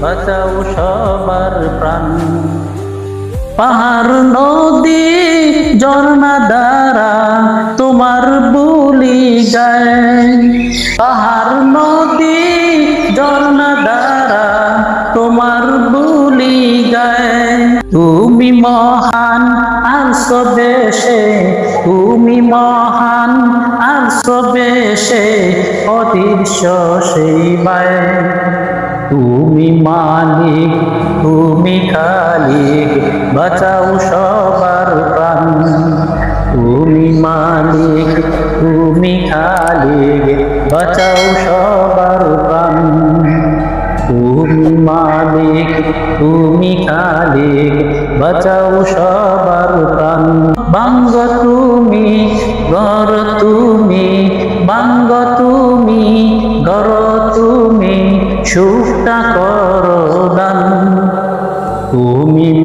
বাঁচাও সবার প্রাণ। পাহাড় নদী ঝর্ণা দ্বারা তোমার বুলি গায়, পাহাড় নদী ঝর্ণা দ্বারা তোমার বুলি গায়। তুমি মহান আছো বেশে, তুমি মহান আছো বেশে, অদৃশ্য সেই বায়। তুমি মালিক, তুমি খালিক, বাঁচাও সবার প্রাণ। তুমি মালিক, তুমি খালিক, বাঁচাও সবার প্রাণ। তুমি মালিক, তুমি খালিক, বাঁচাও সবার প্রাণ। বাঙ্গ তুমি ঘর, তুমি বাঙ্গ তুমি ঘর, তুমি সুখটা করো দান। তুমি